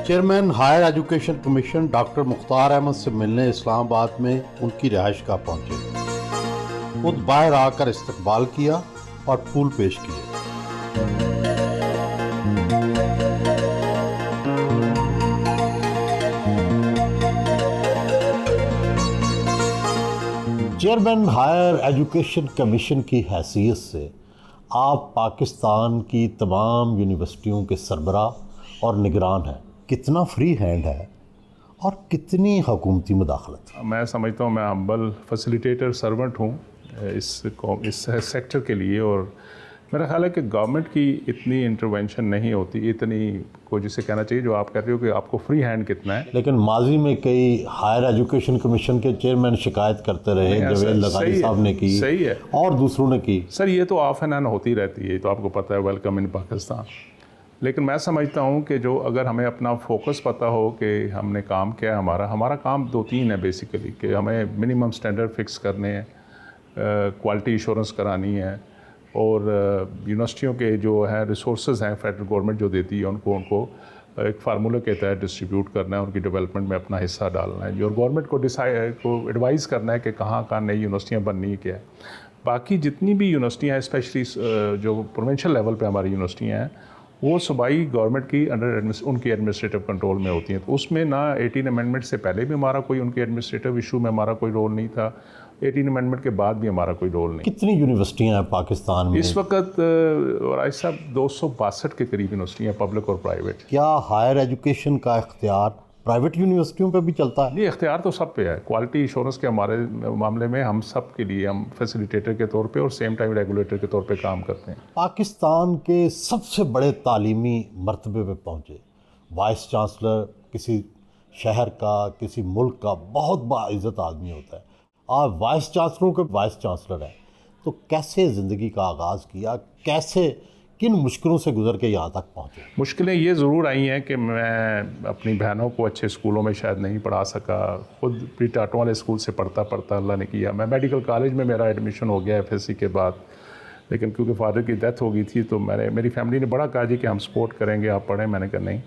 Chairman higher education commission doctor Mukhtar Ahmed से मिलने इस्लामाबाद में उनकी रिहाइश गाह पहुंचे। खुद बाहर आकर इस्तकबाल किया और फूल पेश किए। चेयरमैन हायर एजुकेशन कमीशन की हैसियत से आप पाकिस्तान की तमाम यूनिवर्सिटियों के सरबराह और निगरान हैं। कितना फ्री हैंड है और कितनी हुकूमती मुदाखलत। मैं समझता हूँ मैं हम्बल फैसिलिटेटर सर्वेंट हूँ इस सेक्टर के लिए, और मेरा ख्याल है कि गवर्नमेंट की इतनी इंटरवेंशन नहीं होती, इतनी को जिसे कहना चाहिए जो आप कह रहे हो कि आपको फ्री हैंड कितना है। लेकिन माजी में कई हायर एजुकेशन कमीशन के चेयरमैन शिकायत करते रहे, जवेद लगानी साहब ने की, सही है, और दूसरों ने की। सर ये तो ऑफ एंड ऑन होती रहती है, तो आपको पता है, वेलकम इन पाकिस्तान। लेकिन मैं समझता हूँ कि जो अगर हमें अपना फोकस पता हो कि हमने काम क्या है, हमारा काम 2-3 है बेसिकली, कि हमें मिनिमम स्टैंडर्ड फिक्स करने हैं, क्वालिटी इंश्योरेंस करानी है, और यूनिवर्सिटियों के जो है रिसोर्सेज हैं फेडरल गवर्नमेंट जो देती है उनको एक फार्मूले के तहत डिस्ट्रीब्यूट करना है, उनकी डेवलपमेंट में अपना हिस्सा डालना है, जो गवर्नमेंट को एडवाइस करना है कि कहाँ नई यूनिवर्सिटियाँ बननी है, क्या है। बाकी जितनी भी यूनिवर्सिटियाँ हैं, स्पेशली जो प्रोविंशियल लेवल पे हमारी यूनिवर्सिटियाँ हैं, वो सूबाई गवर्नमेंट की उनकी एडमिनिस्ट्रेटिव कंट्रोल में होती हैं। तो उसमें ना 18 अमेंडमेंट से पहले भी हमारा कोई उनके एडमिनिस्ट्रेटिव इशू में हमारा कोई रोल नहीं था, 18 अमेंडमेंट के बाद भी हमारा कोई रोल नहीं। कितनी यूनिवर्सिटियाँ हैं पाकिस्तान में इस वक्त? राय साहब 262 के करीब यूनिवर्सिटियाँ, पब्लिक और प्राइवेट। क्या हायर एजुकेशन का इख्तियार प्राइवेट यूनिवर्सिटियों पे भी चलता है? नहीं, इख्तियार तो सब पे है। क्वालिटी इंश्योरेंस के हमारे मामले में हम सब के लिए हम फैसिलिटेटर के तौर पे और सेम टाइम रेगुलेटर के तौर पे काम करते हैं। पाकिस्तान के सबसे बड़े तालीमी मर्तबे पे पहुँचे वाइस चांसलर किसी शहर का, किसी मुल्क का बहुत बाइज़्ज़त आदमी होता है। आप वाइस चांसलरों के वाइस चांसलर हैं, तो कैसे ज़िंदगी का आगाज़ किया, कैसे किन मुश्किलों से गुजर के यहाँ तक पहुँचे? मुश्किलें ये ज़रूर आई हैं कि मैं अपनी बहनों को अच्छे स्कूलों में शायद नहीं पढ़ा सका। खुद प्री टाटों वाले स्कूल से पढ़ता अल्लाह ने किया। मैं मेडिकल कॉलेज में मेरा एडमिशन हो गया FSC के बाद, लेकिन क्योंकि फादर की डेथ हो गई थी तो मेरी फैमिली ने बड़ा कहा जी कि हम सपोर्ट करेंगे, आप पढ़ें। मैंने कहा नहीं,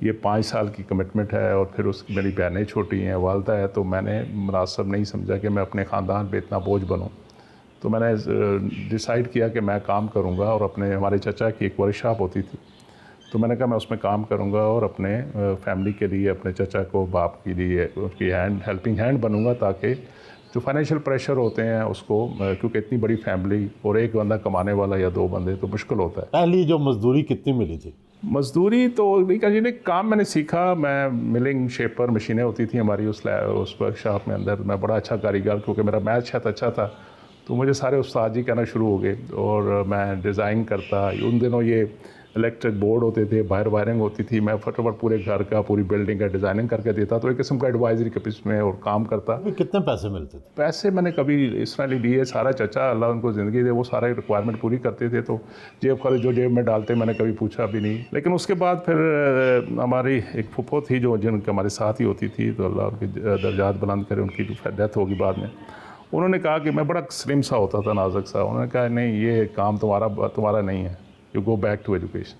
ये 5 साल की कमिटमेंट है, और फिर मेरी बहनें छोटी हैं, वालदा है, तो मैंने मुनासिब नहीं समझा कि मैं अपने ख़ानदान पे इतना बोझ बनूँ। तो मैंने डिसाइड किया कि मैं काम करूंगा, और हमारे चचा की एक वर्कशॉप होती थी, तो मैंने कहा मैं उसमें काम करूंगा और अपने फैमिली के लिए, अपने चचा को, बाप के लिए उसकी हेल्पिंग हैंड बनूंगा, ताकि जो फाइनेंशियल प्रेशर होते हैं उसको, क्योंकि इतनी बड़ी फैमिली और एक बंदा कमाने वाला या 2 बंदे तो मुश्किल होता है। पहली जो मजदूरी कितनी मिली थी? मजदूरी तो नहीं कहा जी, काम मैंने सीखा। मैं मिलिंग शेपर मशीनें होती थी हमारी उस वर्कशॉप में अंदर। मैं बड़ा अच्छा कारीगर, क्योंकि मेरा मैथ शायद अच्छा था, तो मुझे सारे उस्ताद जी कहना शुरू हो गए, और मैं डिज़ाइन करता। उन दिनों ये इलेक्ट्रिक बोर्ड होते थे, बाहर वायरिंग होती थी, मैं फटाफट पूरे घर का, पूरी बिल्डिंग का डिज़ाइनिंग करके देता। तो एक किस्म का एडवाइजरी के पीछे में और काम करता। कितने पैसे मिलते थे? पैसे मैंने कभी इस तरह नहीं लिए। सारा चचा, अल्लाह उनको ज़िंदगी दे, वो सारे रिक्वायरमेंट पूरी करते थे, तो जेब खर्च जो जेब में डालते मैंने कभी पूछा भी नहीं। लेकिन उसके बाद फिर हमारी एक फुफो थी जो जिनके हमारे साथ ही होती थी, तो अल्लाह उनकी दर्जात बुलंद करे, उनकी डेथ होगी बाद में। उन्होंने कहा कि मैं बड़ा स्लिम सा होता था, नाजुक सा। उन्होंने कहा नहीं, ये काम तुम्हारा नहीं है, you go back to education.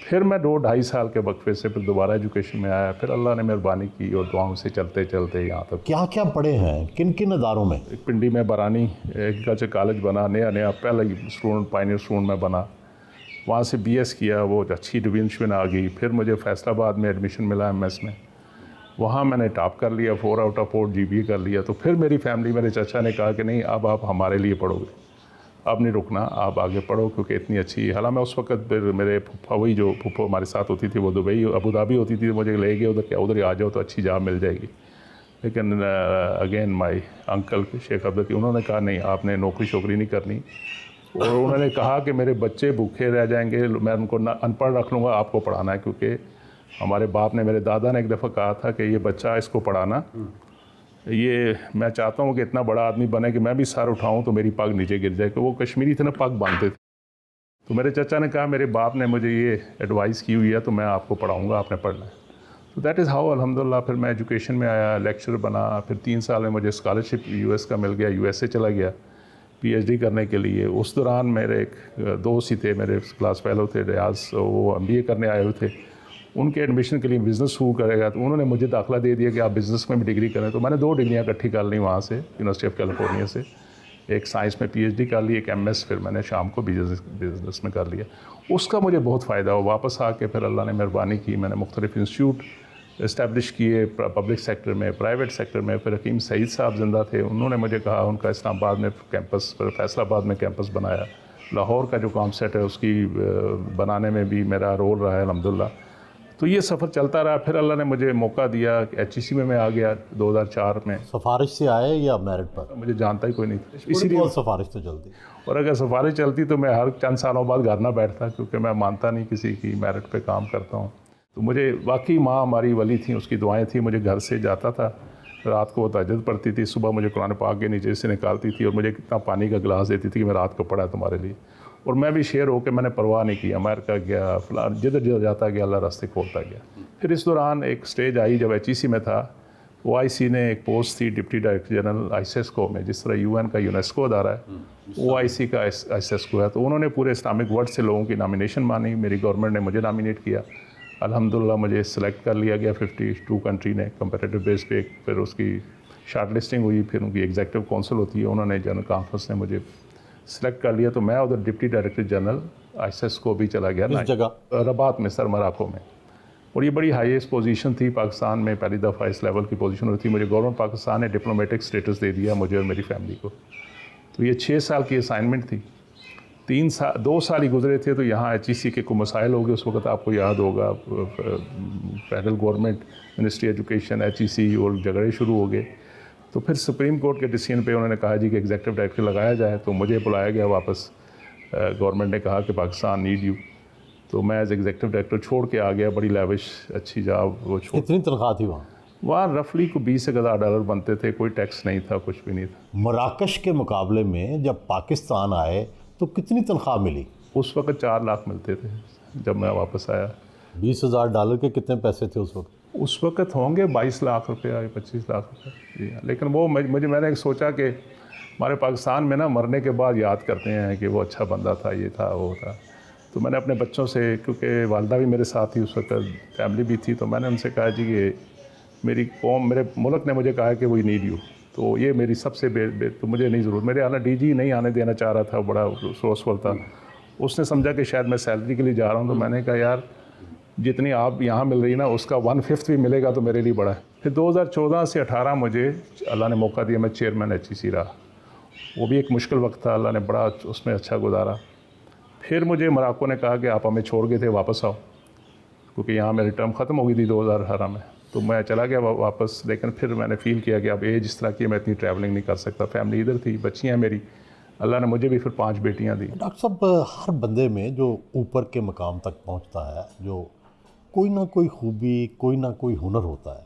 फिर मैं 2-2.5 साल के वक्फे से फिर दोबारा एजुकेशन में आया। फिर अल्लाह ने मेहरबानी की और दुआओं से चलते चलते यहाँ तक। क्या क्या पढ़े हैं, किन किन अदारों में? एक पिंडी में बरानी एग्रीकल्चर कॉलेज बना, नया पहला स्टूडेंट, पायनियर स्टूडेंट में बना। वहाँ से BS किया, वो अच्छी डिवीजन आ गई। फिर मुझे फैसलाबाद में एडमिशन मिला MS में, वहाँ मैंने टॉप कर लिया, 4 आउट ऑफ 4 GPA कर लिया। तो फिर मेरी फैमिली, मेरे चाचा ने कहा कि नहीं, अब आप हमारे लिए पढ़ोगे, अब नहीं रुकना, आप आगे पढ़ो, क्योंकि इतनी अच्छी। हालांकि मैं उस वक्त फिर मेरे फुफा, जो फुफो हमारे साथ होती थी, वो दुबई, अबू धाबी होती थी, मुझे ले गए उधर, क्या उधर आ जाओ तो अच्छी जॉब मिल जाएगी। लेकिन again my uncle Sheikh Abdul, उन्होंने कहा नहीं, आपने नौकरी शोकरी नहीं करनी, और उन्होंने कहा कि मेरे बच्चे भूखे रह जाएंगे, मैं उनको अनपढ़ रख लूँगा, आपको पढ़ाना है। क्योंकि हमारे बाप ने, मेरे दादा ने एक दफ़ा कहा था कि ये बच्चा, इसको पढ़ाना, ये मैं चाहता हूँ कि इतना बड़ा आदमी बने कि मैं भी सर उठाऊँ तो मेरी पग नीचे गिर जाए, कि वो कश्मीरी थे ना, पग बांधते थे। तो मेरे चाचा ने कहा मेरे बाप ने मुझे ये एडवाइस की हुई है, तो मैं आपको पढ़ाऊँगा, आपने पढ़ना है। तो दैट इज़ हाउ अल्हम्दुलिल्लाह फिर मैं एजुकेशन में आया, लेक्चर बना। फिर 3 साल में मुझे स्कॉलरशिप US का मिल गया, USA चला गया PhD करने के लिए। उस दौरान मेरे एक दोस्त ही थे, मेरे क्लास फेलो थे रियाज, वो MBA करने आए हुए थे। उनके एडमिशन के लिए बिज़नेस शुरू करेगा, तो उन्होंने मुझे दाखिला दे दिया कि आप बिज़नेस में भी डिग्री करें। तो मैंने 2 डिग्रियाँ इकट्ठी कर ली वहाँ से, यूनिवर्सिटी ऑफ कैलिफोर्निया से। एक साइंस में पीएचडी कर ली, एक एमएस फिर मैंने शाम को बिज़नेस में कर लिया। उसका मुझे बहुत फ़ायदा हुआ। वापस आके फिर अल्लाह ने मेहरबानी की, मैंने मुख्तलिफ इंस्टीट्यूट इस्टेब्लिश किए पब्लिक सेक्टर में, प्राइवेट सेक्टर में। फिर हकीम सईद साहब ज़िंदा थे, उन्होंने मुझे कहा, उनका इस्लामाबाद में कैंपस, फिर फैसलाबाद में कैंपस बनाया। लाहौर का जो काम सेट है उसकी बनाने में भी मेरा रोल रहा है अल्हम्दुलिल्लाह। तो ये सफ़र चलता रहा। फिर अल्लाह ने मुझे मौका दिया, एचईसी में मैं आ गया 2004 में। सिफारिश से आए या मेरिट पर? मुझे जानता ही कोई नहीं था, इसीलिए बहुत सिफारिश तो चलती। और अगर सिफारिश चलती तो मैं हर चंद सालों बाद घर ना बैठता, क्योंकि मैं मानता नहीं किसी की, मेरिट पे काम करता हूँ। तो मुझे वाकई माँ हमारी वली थी, उसकी दुआएं थी। मुझे घर से जाता था, रात को वो तहज्जुद पढ़ती थी, सुबह मुझे कुरान पाक के नीचे से निकालती थी और मुझे कितना पानी का गिलास देती थी कि मैं रात को पढ़ा तुम्हारे लिए। और मैं भी शेर होकर मैंने परवाह नहीं की, अमेरिका गया, फलान जिधर जिधर जाता गया, अल्लाह रास्ते खोलता गया। फिर इस दौरान एक स्टेज आई जब एचईसी में था, ओआईसी ने एक पोस्ट थी डिप्टी डायरेक्टर जनरल आईसेस्को में, जिस तरह यूएन का यूनेस्को अदारा है, ओआईसी का आईसेस्को है। तो उन्होंने पूरे इस्लामिक वर्ल्ड से लोगों की नॉमिनेशन मानी, मेरी गवर्नमेंट ने मुझे नॉमिनेट किया। अल्हम्दुलिल्लाह मुझे सिलेक्ट कर लिया गया 52 कंट्री ने कंपेटिटिव बेस पे। फिर उसकी शार्ट लिस्टिंग हुई, फिर उनकी एग्जीक्यूटिव काउंसिल होती है, उन्होंने जनरल कॉन्फ्रेंस ने मुझे सिलेक्ट कर लिया। तो मैं उधर डिप्टी डायरेक्टर जनरल आईसेस्को भी चला गया ना, जगह रबात में, सर मराको में। और ये बड़ी हाईएस्ट पोजीशन थी पाकिस्तान में, पहली दफ़ा इस लेवल की पोजीशन होती थी। मुझे गवर्नमेंट पाकिस्तान ने डिप्लोमेटिक स्टेटस दे दिया मुझे और मेरी फैमिली को। तो ये 6 साल की असाइनमेंट थी। 2 साल ही गुजरे थे तो यहाँ एचईसी के कुछ मसाइल हो गए। उस वक्त आपको याद होगा, federal government, ministry education, HEC और झगड़े शुरू हो गए। तो फिर सुप्रीम कोर्ट के डिसीजन पे उन्होंने कहा जी कि एग्जीक्यूटिव डायरेक्टर लगाया जाए। तो मुझे बुलाया गया वापस, गवर्नमेंट ने कहा कि पाकिस्तान नीड यू। तो मैं एज एग्जीक्यूटिव डायरेक्टर छोड़ के आ गया, बड़ी लैविश अच्छी जॉब वो छोड़। कितनी तनख्वाह थी वहाँ? वहाँ रफली को $20,000 बनते थे, कोई टैक्स नहीं था, कुछ भी नहीं था। मराकश के मुकाबले में जब पाकिस्तान आए तो कितनी तनख्वाह मिली? उस वक्त 4 लाख मिलते थे जब मैं वापस आया। $20,000 के कितने पैसे थे उस वक्त? उस वक्त होंगे 22 लाख रुपये या 25 लाख रुपये। जी हाँ, लेकिन वो मैंने सोचा कि हमारे पाकिस्तान में ना मरने के बाद याद करते हैं कि वो अच्छा बंदा था, ये था, वो था। तो मैंने अपने बच्चों से, क्योंकि वालदा भी मेरे साथ थी उस वक्त, फैमिली भी थी, तो मैंने उनसे कहा जी कि मेरी कौम, मेरे मुल्क ने मुझे कहा कि वी नीड यू। तो ये मेरी सबसे तो मुझे नहीं ज़रूरत। मेरे आना डीजी नहीं आने देना चाह रहा था, बड़ा सोर्सफुल था। उसने समझा कि शायद मैं सैलरी के लिए जा रहा हूँ। तो मैंने कहा यार जितनी आप यहाँ मिल रही ना, उसका 1/5 भी मिलेगा तो मेरे लिए बड़ा है। फिर 2014 से 18 मुझे अल्लाह ने मौका दिया, मैं चेयरमैन एचईसी रहा। वो भी एक मुश्किल वक्त था, अल्लाह ने बड़ा उसमें अच्छा गुजारा। फिर मुझे मराको ने कहा कि आप हमें छोड़ गए थे, वापस आओ, क्योंकि यहाँ मेरी टर्म ख़त्म हो गई थी 2018 में। तो मैं चला गया वापस। लेकिन फिर मैंने फ़ील किया कि अब एज इस तरह की, मैं इतनी ट्रैवलिंग नहीं कर सकता। फैमिली इधर थी, बच्चियाँ मेरी, अल्लाह ने मुझे भी फिर 5 बेटियाँ दी। डॉक्टर साहब, हर बंदे में जो ऊपर के मकाम तक पहुंचता है, जो कोई ना कोई खूबी, कोई ना कोई हुनर होता है।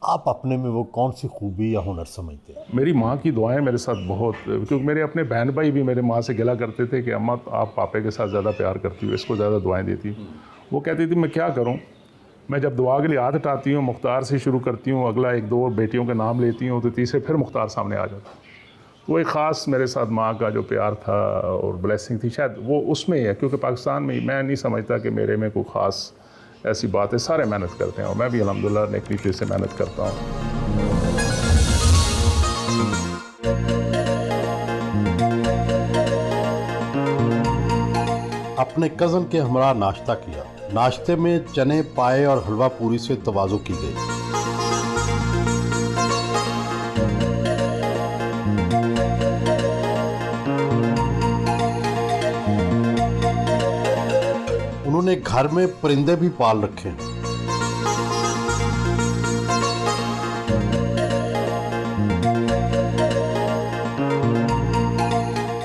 आप अपने में वो कौन सी खूबी या हुनर समझते हैं? मेरी माँ की दुआएं मेरे साथ बहुत, क्योंकि मेरे अपने बहन भाई भी मेरे माँ से गिला करते थे कि अम्मा आप पापे के साथ ज़्यादा प्यार करती हो, इसको ज़्यादा दुआएं देती हो। वो कहती थी मैं क्या करूँ, मैं जब दुआ के लिए हाथ उठाती हूँ, मुख्तार से शुरू करती हूँ, अगला 1-2 बेटियों के नाम लेती हूँ, तो तीसरे फिर मुख्तार सामने आ जाता। वो एक ख़ास मेरे साथ माँ का जो प्यार था और ब्लेसिंग थी, शायद वो उसमें ही है। क्योंकि पाकिस्तान में मैं नहीं समझता कि मेरे में कोई ख़ास ऐसी बात है। सारे मेहनत करते हैं और मैं भी अल्हम्दुलिल्लाह नेक नीयत से मेहनत करता हूँ। अपने कज़न के हमरा नाश्ता किया। नाश्ते में चने, पाए और हलवा पूरी से तवाज़ो की गई। उन्होंने घर में परिंदे भी पाल रखे हैं।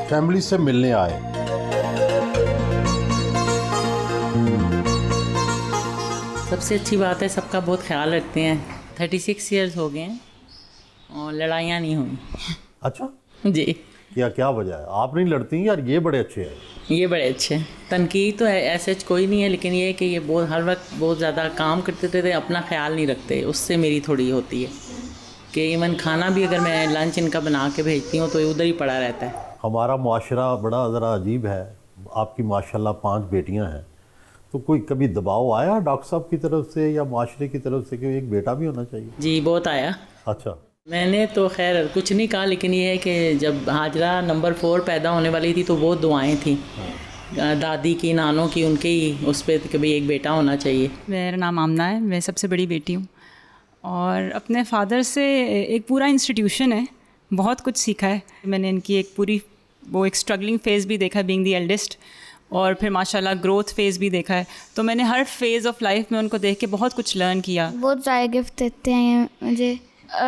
फैमिली से मिलने आए। सबसे अच्छी बात है, सबका बहुत ख्याल रखते हैं। 36 ईयर्स हो गए हैं और लड़ाइयाँ नहीं हुई। अच्छा जी। क्या वजह है? आप नहीं लड़ती यार, ये बड़े अच्छे हैं। ये बड़े अच्छे हैं। तनकीद तो है ऐसे कोई नहीं है, लेकिन ये है कि ये बहुत हर वक्त बहुत ज़्यादा काम करते थे, अपना ख्याल नहीं रखते। उससे मेरी थोड़ी होती है कि इवन खाना भी अगर मैं लंच इनका बना के भेजती हूँ तो ये उधर ही पड़ा रहता है। हमारा मुआशरा बड़ा ज़रा अजीब है। आपकी माशाल्लाह 5 बेटियां हैं, तो तो कोई कभी दबाव आया डॉक्टर साहब की तरफ से या माशरे की तरफ से कि एक बेटा भी होना चाहिए? जी बहुत आया। अच्छा। मैंने तो खैर कुछ नहीं कहा, लेकिन ये है कि जब हाजरा नंबर 4 पैदा होने वाली थी तो बहुत दुआएं थी दादी की, नानों की, उनके ही उस पर कि भाई एक बेटा होना चाहिए। मेरा नाम आमना है, मैं सबसे बड़ी बेटी हूँ और अपने फादर से एक पूरा इंस्टीट्यूशन है, बहुत कुछ सीखा है मैंने। इनकी एक पूरी वो एक स्ट्रगलिंग फ़ेज़ भी देखा बीइंग द एल्डेस्ट, और फिर माशाल्लाह ग्रोथ फेज़ भी देखा है। तो मैंने हर फेज़ ऑफ लाइफ में उनको देख के बहुत कुछ लर्न किया। बहुत सारे गिफ्ट देते हैं मुझे,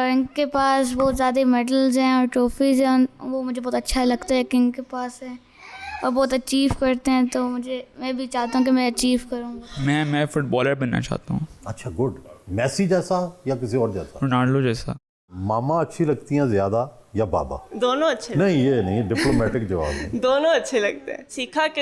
इनके पास बहुत ज़्यादा मेडल्स हैं और ट्रॉफीज़ हैं, वो मुझे बहुत अच्छा लगता है कि इनके पास है और बहुत अचीव करते हैं। तो मैं भी चाहता हूँ कि मैं अचीव करूँ। मैं फुटबॉलर बनना चाहता हूँ। अच्छा, गुड। मैसी जैसा या किसी और जैसा? रोनाल्डो जैसा। मामा अच्छी लगती हैं ज़्यादा या बाबा? दोनों अच्छे नहीं, ये नहीं, डिप्लोमेटिक जवाब नहीं। दोनों अच्छे लगते हैं। सीखा कि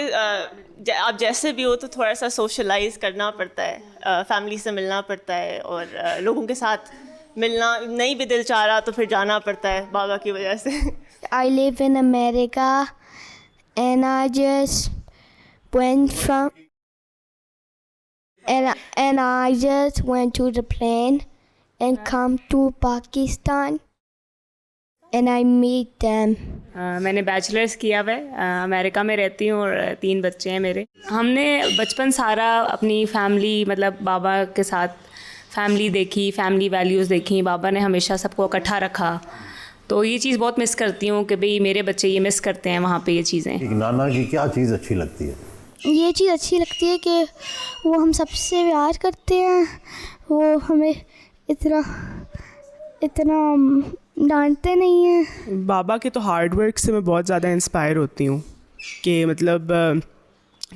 आप जैसे भी हो तो थोड़ा सा सोशलाइज करना पड़ता है, फैमिली से मिलना पड़ता है और लोगों के साथ मिलना। नहीं भी दिल चाह रहा तो फिर जाना पड़ता है बाबा की वजह से। I live in America and I just went from and I just went to the plane and come to Pakistan and I meet them. मैंने बैचलर्स किया हुआ है, अमेरिका में रहती हूँ और 3 बच्चे हैं मेरे। हमने बचपन सारा अपनी फैमिली मतलब बाबा के साथ फैमिली देखी, फैमिली वैल्यूज़ देखी। बाबा ने हमेशा सबको इकट्ठा रखा, तो ये चीज़ बहुत मिस करती हूँ कि भाई मेरे बच्चे ये मिस करते हैं वहाँ पे ये चीज़ें। एक नाना की क्या चीज़ अच्छी लगती है? ये चीज़ अच्छी लगती है कि वो हम सबसे प्यार करते हैं, वो हमें इतना डांटते नहीं हैं। बाबा के तो हार्ड वर्क से मैं बहुत ज़्यादा इंस्पायर होती हूँ कि मतलब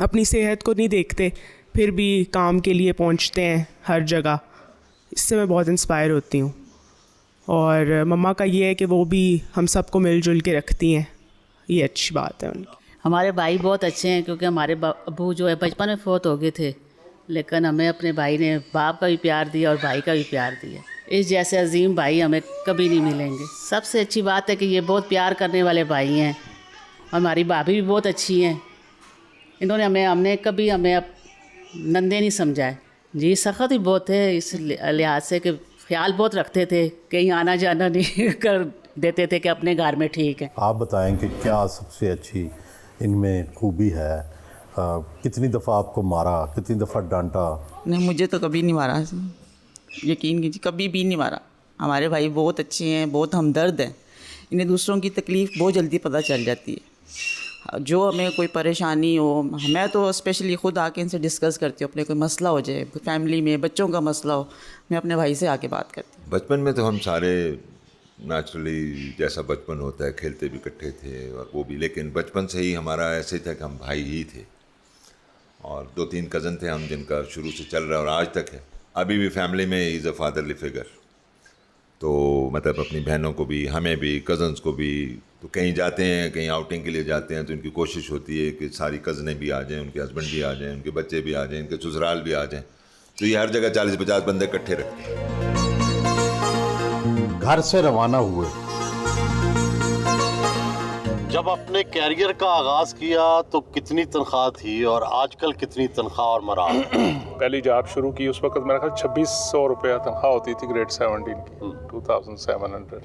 अपनी सेहत को नहीं देखते फिर भी काम के लिए पहुँचते हैं हर जगह। इससे मैं बहुत इंस्पायर होती हूँ। और मम्मा का ये है कि वो भी हम सबको मिलजुल के रखती हैं, ये अच्छी बात है उनकी। हमारे भाई बहुत अच्छे हैं क्योंकि हमारे अबू जो है बचपन में फौत हो गए थे, लेकिन हमें अपने भाई ने बाप का भी प्यार दिया और भाई का भी प्यार दिया। इस जैसे अजीम भाई हमें कभी नहीं मिलेंगे। सबसे अच्छी बात है कि ये बहुत प्यार करने वाले भाई हैं और हमारी भाभी भी बहुत अच्छी हैं। इन्होंने हमने कभी हमें नंदे नहीं समझा है जी। सख्त ही बहुत है इस लिहाज से कि ख्याल बहुत रखते थे, कहीं आना जाना नहीं कर देते थे कि अपने घर में ठीक है। आप बताएं कि क्या सबसे अच्छी इनमें खूबी है? कितनी दफ़ा आपको मारा, कितनी दफ़ा डांटा? नहीं, मुझे तो कभी नहीं मारा, यकीन कीजिए, कभी भी नहीं मारा। हमारे भाई बहुत अच्छे हैं, बहुत हमदर्द हैं। इन्हें दूसरों की तकलीफ़ बहुत जल्दी पता चल जाती है। जो हमें कोई परेशानी हो, मैं तो स्पेशली ख़ुद आके इनसे डिस्कस करती हूँ। अपने कोई मसला हो जाए फैमिली में, बच्चों का मसला हो, मैं अपने भाई से आके बात करती हूँ। बचपन में तो हम सारे नेचुरली जैसा बचपन होता है खेलते भी इकट्ठे थे और वो भी, लेकिन बचपन से ही हमारा ऐसे था कि हम भाई ही थे। और 2-3 कज़न थे हम जिनका शुरू से चल रहा है और आज तक है। अभी भी फैमिली में इज़ अ फादरली फिगर। तो मतलब अपनी बहनों को भी, हमें भी, कज़न्स को भी, तो कहीं जाते हैं, कहीं आउटिंग के लिए जाते हैं तो इनकी कोशिश होती है कि सारी कज़नें भी आ जाएं, उनके हस्बैंड भी आ जाएं, उनके बच्चे भी आ जाएं, इनके ससुराल भी आ जाएं। तो ये हर जगह 40-50 बंदे इकट्ठे रखते हैं। घर से रवाना हुए, जब अपने कैरियर का आगाज़ किया तो कितनी तनख्वाह थी और आजकल कितनी तनख्वाह और मराहल? पहली जॉब शुरू की उस वक्त मेरा ख्याल 2600 रुपया तनख्वाह होती थी ग्रेड 17 की, 2700।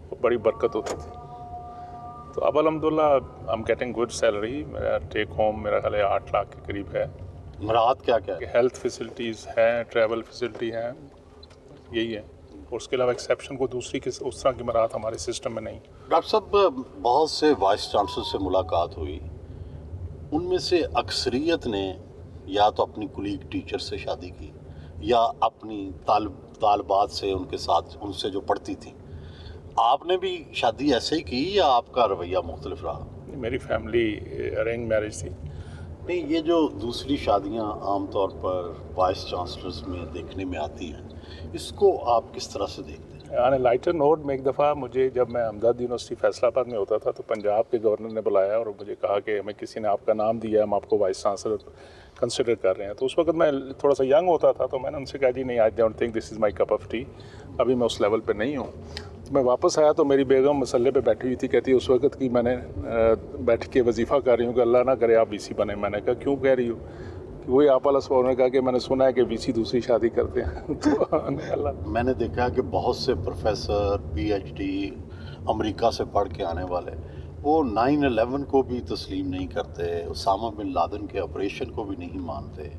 तो बड़ी बरकत होती थी। तो अब अल्हम्दुलिल्लाह I am getting good salary. मेरा टेक होम मेरा ख्याल 8 लाख के करीब है। मराहत क्या क्या है? हेल्थ फैसिलिटीज़ हैं, ट्रैवल फैसिलिटी हैं, यही है। और उसके अलावा एक्सेप्शन को दूसरी किस उस तरह की मराहत हमारे सिस्टम में नहीं। डॉक्टर साहब, बहुत से वाइस चांसलर से मुलाकात हुई, उनमें से अक्सरियत ने या तो अपनी कुलीग टीचर से शादी की या अपनी तालबात से उनके साथ उनसे जो पढ़ती थी। आपने भी शादी ऐसे ही की या आपका रवैया मुख्तलिफ रहा? मेरी फैमिली अरेंज मैरिज थी। नहीं, ये जो दूसरी शादियां आमतौर पर वाइस चांसलर्स में देखने में आती हैं, इसको आप किस तरह से देखते हैं? ऑन ए लाइटर नोट में एक दफ़ा मुझे, जब मैं अहमदाबाद यूनिवर्सिटी फैसलाबाद में होता था, तो पंजाब के गवर्नर ने बुलाया और मुझे कहा कि हमें किसी ने आपका नाम दिया, हम आपको वाइस चांसलर कंसिडर कर रहे हैं। तो उस वक्त मैं थोड़ा सा यंग होता था, तो मैंने उनसे कहा जी नहीं, I don't think this is my cup of T, अभी मैं उस लेवल पर नहीं हूँ। मैं वापस आया तो मेरी बेगम मसल्ले पे बैठी हुई थी, कहती है उस वक्त की मैंने बैठ के वजीफ़ा कर रही हूँ कि अल्लाह ना करे आप वीसी बने। मैंने कहा क्यों कह रही हो? कि वही आपस में उन्होंने कहा कि मैंने सुना है कि वीसी दूसरी शादी करते हैं तो मैंने देखा कि बहुत से प्रोफेसर पीएचडी अमेरिका से पढ़ के आने वाले वो 9/11 को भी तस्लीम नहीं करते, उसामा बिन लादेन के ऑपरेशन को भी नहीं मानते,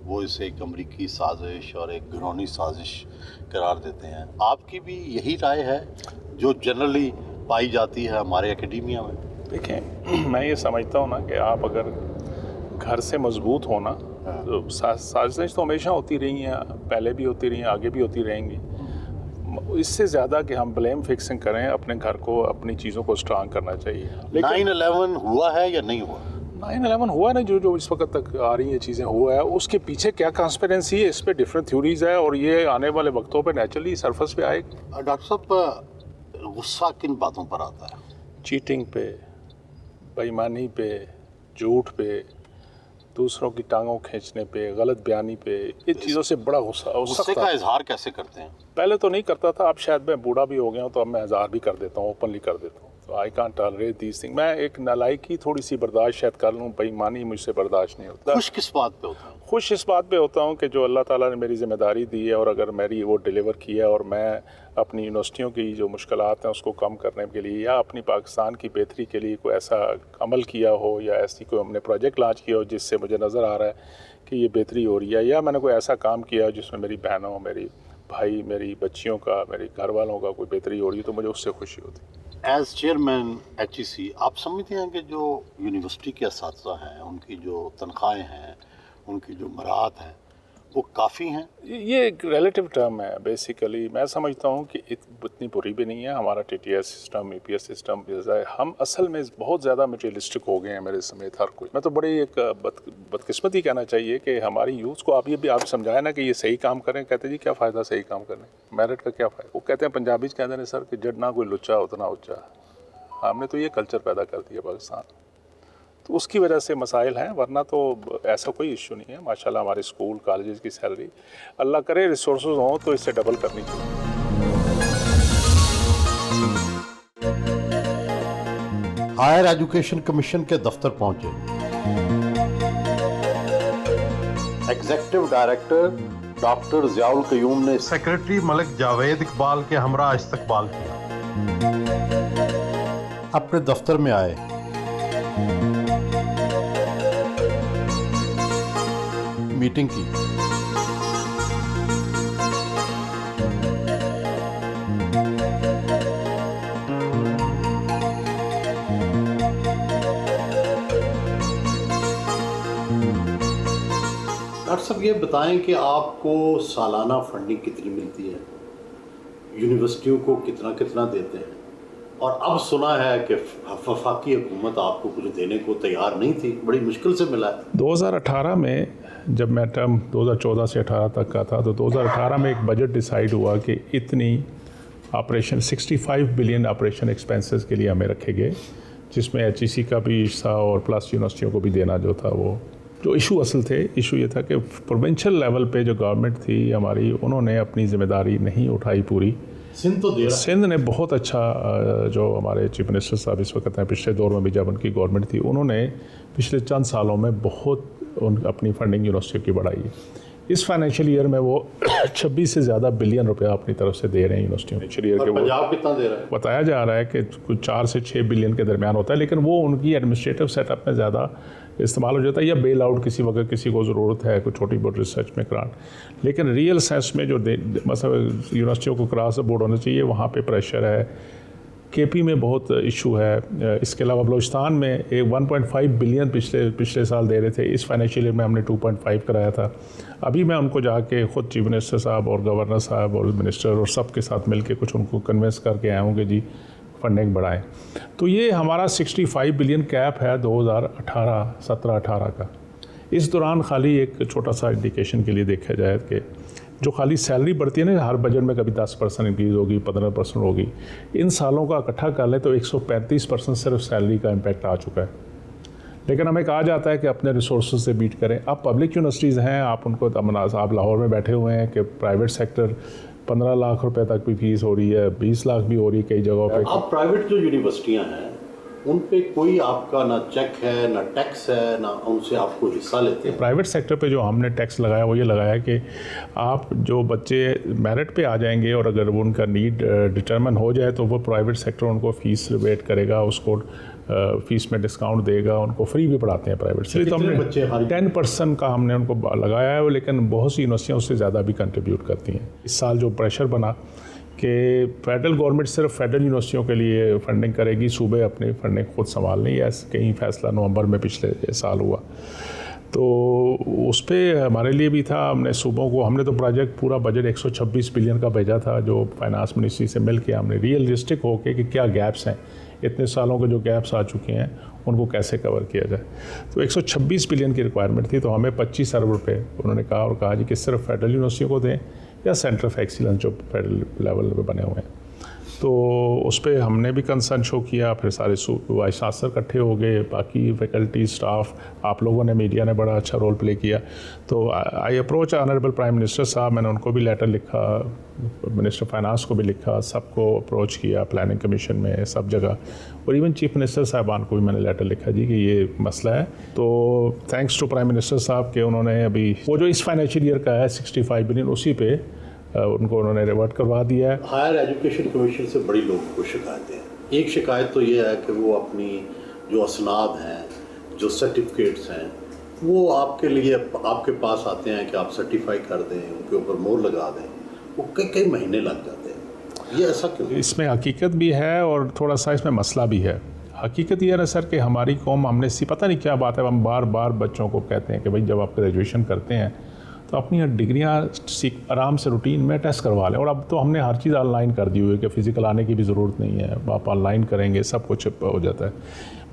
वो इसे एक अमेरिकी साजिश और एक घिनौनी साजिश करार देते हैं। आपकी भी यही राय है जो जनरली पाई जाती है हमारे एकेडमिया में? देखें, मैं ये समझता हूँ ना कि आप अगर घर से मजबूत होना तो साजिश तो हमेशा होती रही हैं, पहले भी होती रही हैं, आगे भी होती रहेंगी। इससे ज़्यादा कि हम ब्लेम फिक्सिंग करें, अपने घर को, अपनी चीज़ों को स्ट्रांग करना चाहिए। लेकिन 9/11 हुआ है या नहीं हुआ? 9/11 हुआ ना, जो इस वक्त तक आ रही हैं चीज़ें हुआ है, उसके पीछे क्या कॉन्स्पिरेंसी है, इस पर डिफरेंट थ्योरीज है और ये आने वाले वक्तों पे नेचुरली सरफेस पे आएगी। डॉक्टर साहब, गुस्सा किन बातों पर आता है? चीटिंग पे, बेईमानी पे, झूठ पे, दूसरों की टांगों खींचने पे, गलत बयानी पे, इन चीज़ों से बड़ा गुस्सा हो गुस्से सकता का है। इजहार कैसे करते हैं? पहले तो नहीं करता था, अब शायद मैं बूढ़ा भी हो गया हूँ तो अब मैं इजहार भी कर देता हूँ, ओपनली कर देता हूँ। तो I can't tolerate these thing. मैं एक नालायकी थोड़ी सी बर्दाश्त शायद कर लूँ, बेईमानी मुझसे बर्दाश्त नहीं होता। खुश किस बात पे होता है? खुश इस बात पे होता हूँ कि जो अल्लाह ताला ने मेरी ज़िम्मेदारी दी है और अगर मेरी वो डिलीवर किया और मैं अपनी यूनिवर्सिटियों की जो मुश्किलात हैं उसको कम करने के लिए या अपनी पाकिस्तान की बेहतरी के लिए कोई ऐसा अमल किया हो या ऐसी कोई हमने प्रोजेक्ट लॉन्च किया हो जिससे मुझे नज़र आ रहा है कि ये बेहतरी हो रही है, या मैंने कोई ऐसा काम किया हो जिसमें मेरी बहनों, मेरी भाई, मेरी बच्चियों का, मेरे घर वालों का कोई बेहतरी हो रही है, तो मुझे उससे खुशी होती है। एज चेयरमैन HEC आप समझते हैं कि जो यूनिवर्सिटी के असातिज़ा हैं उनकी जो तनख्वाहें हैं, उनकी जो मराहत हैं, वो काफ़ी हैं? ये एक रिलेटिव टर्म है बेसिकली। मैं समझता हूँ कि इतनी बुरी भी नहीं है। हमारा TTS सिस्टम, EPS सिस्टम, हम असल में बहुत ज़्यादा मटेरियलिस्टिक हो गए हैं मेरे समेत हर कोई। मैं तो बड़ी एक बदकिस्मती कहना चाहिए कि हमारी यूथ को आप समझाया ना कि ये सही काम करें, कहते जी क्या फ़ायदा सही काम करने, मेरिट का क्या फ़ायदा। वो कहते हैं, पंजाबी कहते हैं सर कि जड़ ना कोई लुच्चा उतना उच्चा। हमने तो ये कल्चर पैदा कर दिया पाकिस्तान, तो उसकी वजह से मसाइल हैं, वरना तो ऐसा कोई इशू नहीं है। माशाल्लाह हमारे स्कूल कॉलेजेस की सैलरी अल्लाह करे रिसोर्स हों तो इससे डबल करनी चाहिए। हायर एजुकेशन कमीशन के दफ्तर पहुंचे executive director doctor Ziaul Qayyum ने सेक्रेटरी मलिक जावेद इकबाल के हमरा इस्तकबाल किया। अपने दफ्तर में आए, मीटिंग की। डॉक्टर साहब ये बताएं कि आपको सालाना फंडिंग कितनी मिलती है, यूनिवर्सिटियों को कितना कितना देते हैं, और अब सुना है कि वफाकी हुकूमत आपको कुछ देने को तैयार नहीं थी, बड़ी मुश्किल से मिला है। 2018 में जब मैं टर्म 2014 से 18 तक का था तो 2018 में एक बजट डिसाइड हुआ कि इतनी ऑपरेशन 65 बिलियन ऑपरेशन एक्सपेंसेस के लिए हमें रखे गए, जिसमें HEC का भी हिस्सा और प्लस यूनिवर्सिटियों को भी देना जो था। वो जो इशू असल थे, इशू ये था कि प्रोविंशियल लेवल पे जो गवर्नमेंट थी हमारी, उन्होंने अपनी ज़िम्मेदारी नहीं उठाई पूरी। सिंध तो दे रहा है। सिंध ने बहुत अच्छा, जो हमारे चीफ मिनिस्टर साहब इस वक्त हैं, पिछले दौर में भी जब उनकी गवर्नमेंट थी, उन्होंने पिछले चंद सालों में बहुत अपनी फंडिंग यूनिवर्सिटी की बढ़ाई है। इस फाइनेंशियल ईयर में वो 26 से ज़्यादा बिलियन रुपया अपनी तरफ से दे रहे हैं यूनिवर्सिटी के। पंजाब कितना दे रहा है? बताया जा रहा है कि कुछ 4 से 6 बिलियन के दरमियान होता है, लेकिन वो उनकी एडमिनिस्ट्रेटिव सेटअप में ज़्यादा इस्तेमाल हो जाता है, या बेल आउट किसी वक्त किसी को ज़रूरत है कोई छोटी बहुत रिसर्च में ग्रांट। लेकिन रियल सेंस में जो मतलब यूनिवर्सिटियों को क्रॉस बोर्ड होना चाहिए, वहाँ पे प्रेशर है। KP में बहुत इशू है। इसके अलावा बलूचिस्तान में एक 1.5 बिलियन पिछले साल दे रहे थे, इस फाइनेंशियल ईयर में हमने 2.5 कराया था। अभी मैं उनको जाके ख़ुद चीफ मिनिस्टर साहब और गवर्नर साहब और मिनिस्टर और सब के साथ मिल के कुछ उनको कन्विंस करके आया हूँ कि जी फंडिंग बढ़ाएं। तो ये हमारा 65 बिलियन कैप है 2017-18 का। इस दौरान खाली एक छोटा सा इंडिकेशन के लिए देखा जाए कि जो खाली सैलरी बढ़ती है ना, हर बजट में कभी 10% इंक्रीज़ होगी, 15% होगी, इन सालों का इकट्ठा कर लें तो 135% सिर्फ सैलरी का इम्पैक्ट आ चुका है। लेकिन हमें कहा जाता है कि अपने रिसोर्स से बीट करें। अब पब्लिक यूनिवर्सिटीज़ हैं, आप उनको, आप लाहौर में बैठे हुए हैं कि प्राइवेट सेक्टर 15 लाख रुपए तक भी फीस हो रही है, 20 लाख भी हो रही है कई जगहों पे। अब प्राइवेट जो यूनिवर्सिटियां हैं उन पे कोई आपका ना चेक है ना टैक्स है ना उनसे आपको हिस्सा लेते हैं? प्राइवेट सेक्टर पे जो हमने टैक्स लगाया वो ये लगाया कि आप जो बच्चे मेरिट पे आ जाएंगे और अगर वो उनका नीड डिटरमिन हो जाए तो वो प्राइवेट सेक्टर उनको फ़ीस रिबेट करेगा, उसको फ़ीस में डिस्काउंट देगा, उनको फ्री भी पढ़ाते हैं प्राइवेट से। तो हमने 10% का हमने उनको लगाया है, लेकिन बहुत सी यूनिवर्सिटियाँ उससे ज़्यादा भी कंट्रीब्यूट करती हैं। इस साल जो प्रेशर बना कि फेडरल गवर्नमेंट सिर्फ फेडरल यूनिवर्सिटियों के लिए फ़ंडिंग करेगी, सूबे अपनी फंडिंग खुद संभाल लें, या कहीं फैसला नवंबर में पिछले साल हुआ, तो उस पर हमारे लिए भी था। हमने सूबों को, हमने तो प्रोजेक्ट पूरा बजट 126 बिलियन का भेजा था, जो फाइनेंस मिनिस्ट्री से मिल के हमने रियलिस्टिक होके कि क्या गैप्स हैं, इतने सालों के जो गैप्स आ चुके हैं उनको कैसे कवर किया जाए। तो 126 बिलियन की रिक्वायरमेंट थी, तो हमें 25 अरब रुपये उन्होंने कहा, और कहा जी कि सिर्फ फेडरल यूनिवर्सिटियों को दें या सेंटर ऑफ एक्सीलेंस जो फेडरल लेवल पे बने हुए हैं। तो उस पर हमने भी कंसर्न शो किया, फिर सारे वाइस चांसलर इकट्ठे हो गए, बाकी फैकल्टी स्टाफ, आप लोगों ने, मीडिया ने बड़ा अच्छा रोल प्ले किया। तो I approach honourable prime minister साहब, मैंने उनको भी लेटर लिखा, मिनिस्टर फाइनेंस को भी लिखा, सबको अप्रोच किया, प्लानिंग कमीशन में, सब जगह, और इवन चीफ मिनिस्टर साहबान को भी मैंने लेटर लिखा जी कि ये मसला है। तो थैंक्स टू प्राइम मिनिस्टर साहब के उन्होंने अभी वो जो इस फाइनेंशियल ईयर का है 65 बिलियन, उसी पे उनको उन्होंने रिवर्ट करवा दिया है। हायर एजुकेशन कमीशन से बड़ी लोगों को शिकायतें हैं। एक शिकायत तो ये है कि वो अपनी जो असनाद हैं, जो सर्टिफिकेट्स हैं, वो आपके लिए आपके पास आते हैं कि आप सर्टिफाई कर दें, उनके ऊपर मोहर लगा दें, वो कई महीने लग जाते हैं। ये ऐसा क्यों? इसमें हकीकत भी है और थोड़ा सा इसमें मसला भी है। हकीकत ये है सर कि हमारी कौम, हमने पता नहीं क्या बात है, हम बार बार बच्चों को कहते हैं कि भाई जब आप ग्रेजुएशन करते हैं तो अपनी डिग्रियाँ आराम से रूटीन में टेस्ट करवा लें। और अब तो हमने हर चीज़ ऑनलाइन कर दी हुई है कि फ़िज़िकल आने की भी ज़रूरत नहीं है, आप ऑनलाइन करेंगे, सब कुछ हो जाता है,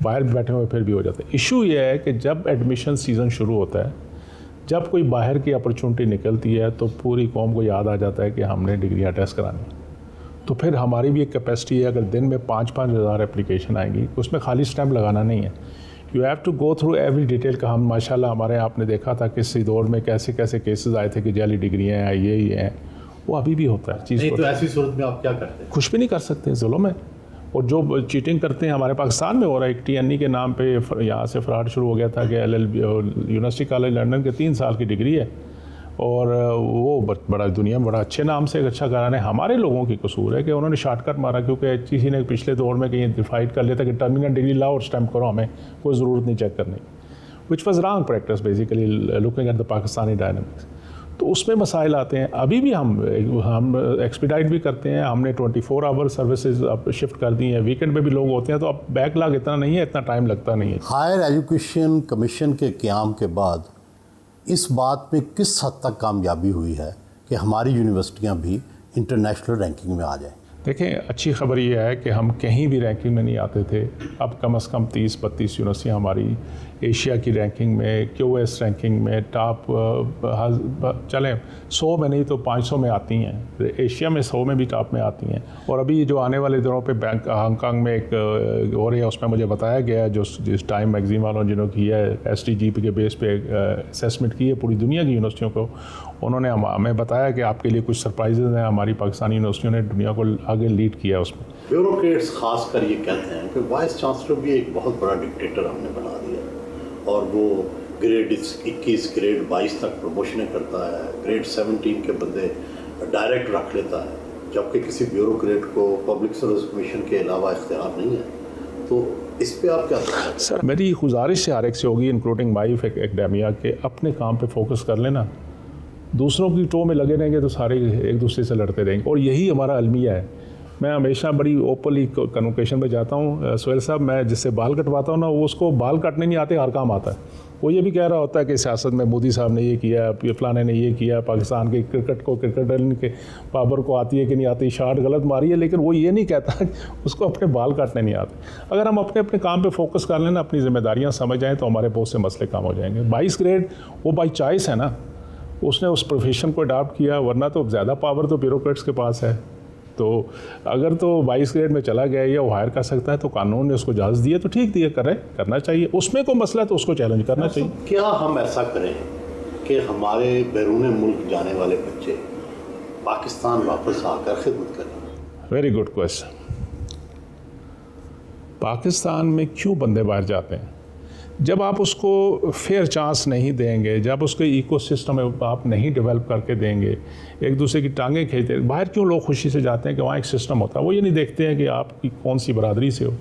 बाहर भी बैठे हुए फिर भी हो जाता है। इशू ये है कि जब एडमिशन सीज़न शुरू होता है, जब कोई बाहर की अपॉर्चुनिटी निकलती है, तो पूरी कौम को याद आ जाता है कि हमने डिग्रियाँ टेस्ट करानी। तो फिर हमारी भी एक कैपेसिटी है, अगर दिन में 5-5 हज़ार एप्लीकेशन आएंगी, उसमें खाली स्टैम्प लगाना नहीं है, you have to go through every detail का। हम माशाल्लाह हमारे आपने देखा था कि इस दौर में कैसे कैसे केसेस आए थे कि जाली डिग्रियाँ हैं, ये ही हैं, वो अभी भी होता है चीज़। तो ऐसी सूरत में आप क्या करते हैं? कुछ भी नहीं कर सकते जुल्म है। और जो चीटिंग करते हैं हमारे पाकिस्तान में हो रहा है, एक TNE के नाम पे यहाँ से फ्रॉड शुरू हो गया था कि LLB यूनिवर्सिटी कॉलेज लंदन के 3 साल की डिग्री है, और वो बड़ा दुनिया में बड़ा अच्छे नाम से अच्छा कराना है। हमारे लोगों की कसूर है कि उन्होंने शॉर्टकट मारा, क्योंकि किसी ने पिछले दौर में कहीं डिफाइड कर लिया था कि टर्मिनल डिग्री लाओ और स्टैम्प करो, हमें कोई ज़रूरत नहीं चेक करने, which was wrong practice basically looking at the Pakistani dynamics. तो उसमें मसाइल आते हैं। अभी भी हम एक्सपीडाइट भी करते हैं, हमने 24 आवर सर्विसेज अब शिफ्ट कर दी हैं, वीकेंड पे भी लोग होते हैं, तो अब बैकलॉग इतना नहीं है, इतना टाइम लगता नहीं है। हायर एजुकेशन कमीशन के क़याम के बाद इस बात में किस हद तक कामयाबी हुई है कि हमारी यूनिवर्सिटियां भी इंटरनेशनल रैंकिंग में आ जाएं? देखें, अच्छी खबर ये है कि हम कहीं भी रैंकिंग में नहीं आते थे, अब कम से कम 30-32 यूनिवर्सिटियाँ हमारी एशिया की रैंकिंग में, QS रैंकिंग में टॉप चलें 100 में नहीं तो 500 में आती हैं, एशिया में 100 में भी टॉप में आती हैं। और अभी जो आने वाले दिनों पे हांगकांग में एक हो रही है, उसमें मुझे बताया गया है, जो जिस टाइम मैगजीन वालों जिन्होंने किया है, SDGP के बेस पे असेसमेंट की है पूरी दुनिया की यूनिवर्सिटियों को, उन्होंने हमें बताया कि आपके लिए कुछ सरप्राइजेज़ हैं, हमारी पाकिस्तानी यूनिवर्सिटियों ने दुनिया को आगे लीड किया उसमें। ब्यूरोक्रेट्स खास कर ये कहते हैं कि वाइस चांसलर भी एक बहुत बड़ा डिक्टेटर हमने बना दिया, और वो ग्रेड 21 ग्रेड 22 तक प्रमोशनें करता है, ग्रेड 17 के बंदे डायरेक्ट रख लेता है, जबकि किसी ब्यूरोक्रेट को पब्लिक सर्विस कमीशन के अलावा इख्तियार नहीं है। तो इस पे आप क्या कहते हैं? सर, मेरी गुजारिश से हर एक से होगी, इंक्लूडिंग माई एकेडमिया, के अपने काम पे फोकस कर लेना, दूसरों की टो में लगे रहेंगे तो सारे एक दूसरे से लड़ते रहेंगे। और यही हमारा अलमिया है। मैं हमेशा बड़ी ओपनली कन्वोकेशन में जाता हूँ, सोहेल साहब, मैं जिससे बाल कटवाता हूँ ना, वो उसको बाल काटने नहीं आते, हर काम आता है। वो ये भी कह रहा होता है कि सियासत में मोदी साहब ने ये किया, फलाने ने ये किया, पाकिस्तान के क्रिकेटर के बाबर को आती है कि नहीं आती, शॉट गलत मारी है, लेकिन वो ये नहीं कहता उसको अपने बाल काटने नहीं आते। अगर हम अपने अपने काम पे फोकस कर लेना, अपनी जिम्मेदारियाँ समझ जाएँ, तो हमारे बहुत से मसले काम हो जाएंगे। 22 ग्रेड वो बाई चॉइस है ना, उसने उस प्रोफेशन को अडॉप्ट किया, वरना तो ज़्यादा पावर तो ब्यूरोक्रेट्स के पास है। तो अगर तो 22 ग्रेड में चला गया या वो हायर कर सकता है, तो कानून ने उसको इजाज़त दी है, तो ठीक दिया, करना चाहिए। उसमें कोई मसला है तो उसको चैलेंज करना चाहिए। क्या हम ऐसा करें कि हमारे बैरून मुल्क जाने वाले बच्चे पाकिस्तान वापस आकर खिदमत करें? Very good question. पाकिस्तान में क्यों बंदे बाहर जाते हैं? जब आप उसको फेयर चांस नहीं देंगे, जब उसके इकोसिस्टम आप नहीं डेवलप करके देंगे, एक दूसरे की टांगें खींचते, बाहर क्यों लोग खुशी से जाते हैं कि वहाँ एक सिस्टम होता है? वो ये नहीं देखते हैं कि आपकी कौन सी बरादरी से हो,